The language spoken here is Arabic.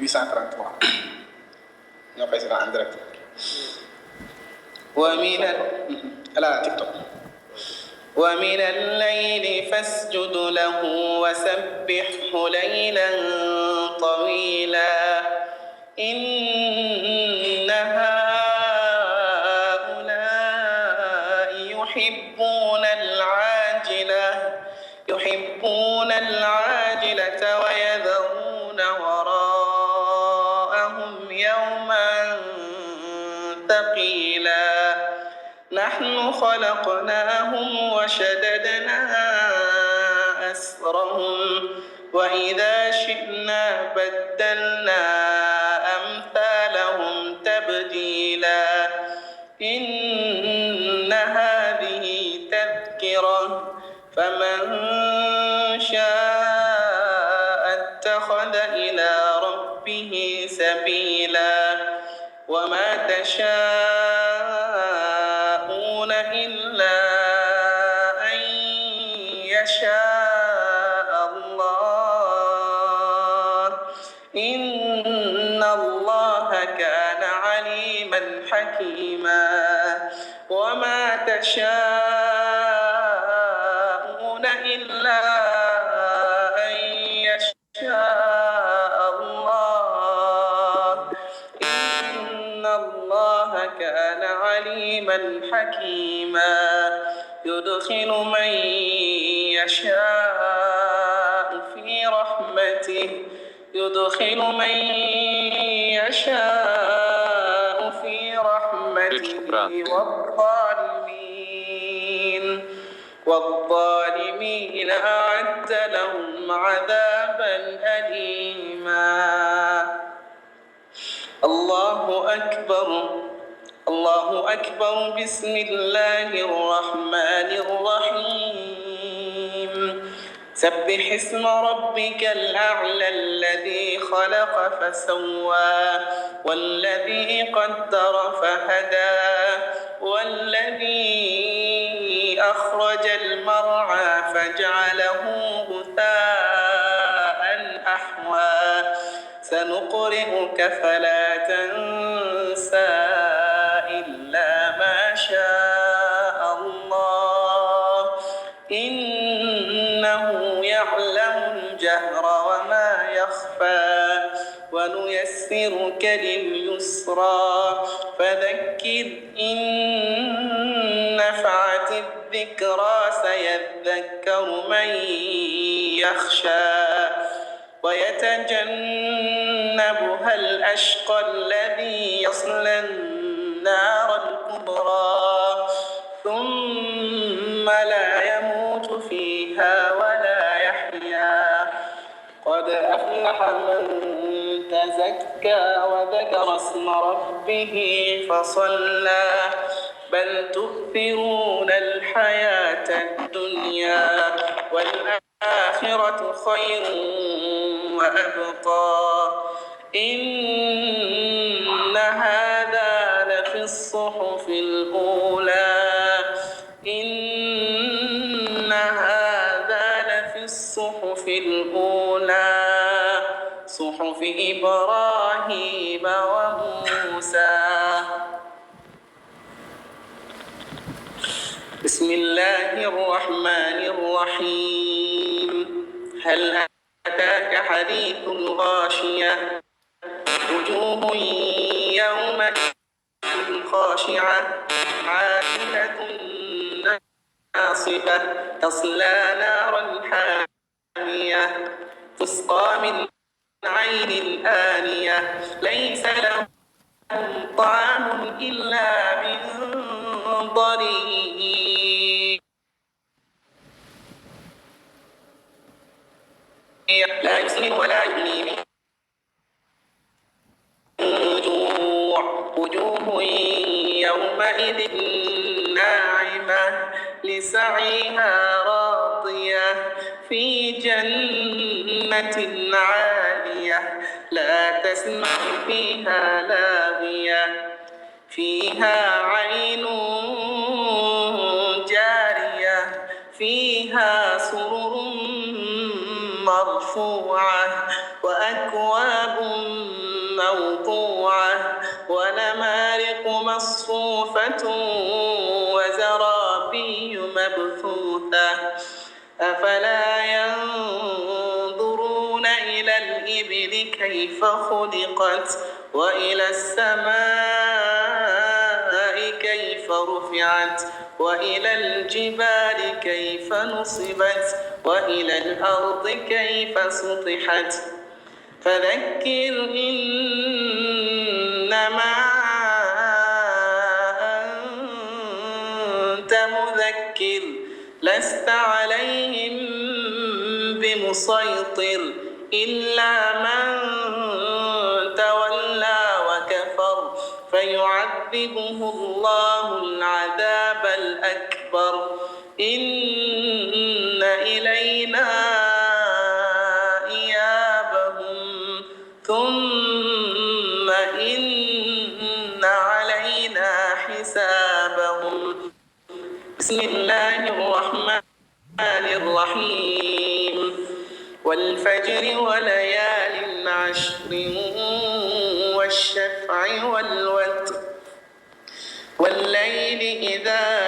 833 ñoo koy seetaan en direct ومن الليل فاسجد له وسبحه ليلا طويلا إن هؤلاء يحبون العاجلة ويذرون وراءهم يوما ثقيلا نحن خلقناهم وشددنا أسرهم وإذا شئنا بدلنا أمثالهم تبديلا إن هذه تذكرة فمن شاء اتخذ إلى ربه سبيلا وما تشاءون إلا أن يشاء الله إن الله كان عليما حكيما وما تشاءون إلا أن يشاء الله إن الله كان عليما حكيما يدخل من يشاء في رحمته والظالمين أعد لهم عذابا أليما الله أكبر بسم الله الرحمن الرحيم سبح اسم ربك الأعلى الذي خلق فسوى والذي قدر فهدى والذي أخرج المرعى فجعله غثاء أحوى سنقرئك فلا تنسى إلا ما شاء الله إنه يعلم الجهر وما يخفى ونيسرك لليسرى فذكر إن نفعت الذكرى سيذكر من يخشى ويتجنبها الأشقى الذي يصلى النار الكبرى ثم لا يموت فيها ولا يحيا قد أفلح من تزكى وذكر اسم ربه فصلى بل تؤثرون الحياة الدنيا والآخرة خير وأبقى إن هذا لفي الصحف الأولى صحف إبراهيم وموسى بسم الله الرحمن الرحيم هل أتاك حديث الغاشية وجوه يومئذ خاشعة عاملة ناصبة تصلى نارا حامية تسقى من عين آنية ليس لهم طعام إلا من ضريع لا يسمن ولا يغني من جوع وجوه يومئذ ناعمة لسعيها راضية في جنة عالية لا تسمع فيها لاغية فيها عين جارية فيها سرر مرفوعة وأكواب موضوعة ونمارق مصفوفة وزرابي مبثوثة أفلا ينظرون إلى الإبل كيف خلقت وإلى السماء كيف رفعت وإلى الجبال كيف نصبت وإلى الأرض كيف سطحت فذكر إنما أنت مذكر لست عليهم بمسيطر إلا من تولى وكفر فيعذبه الله العذاب الأكبر إن إلينا إيابهم ثم إن علينا حسابهم بسم الله الرحمن الرحيم والفجر وليال عشر والشفع والوتر والليل إذا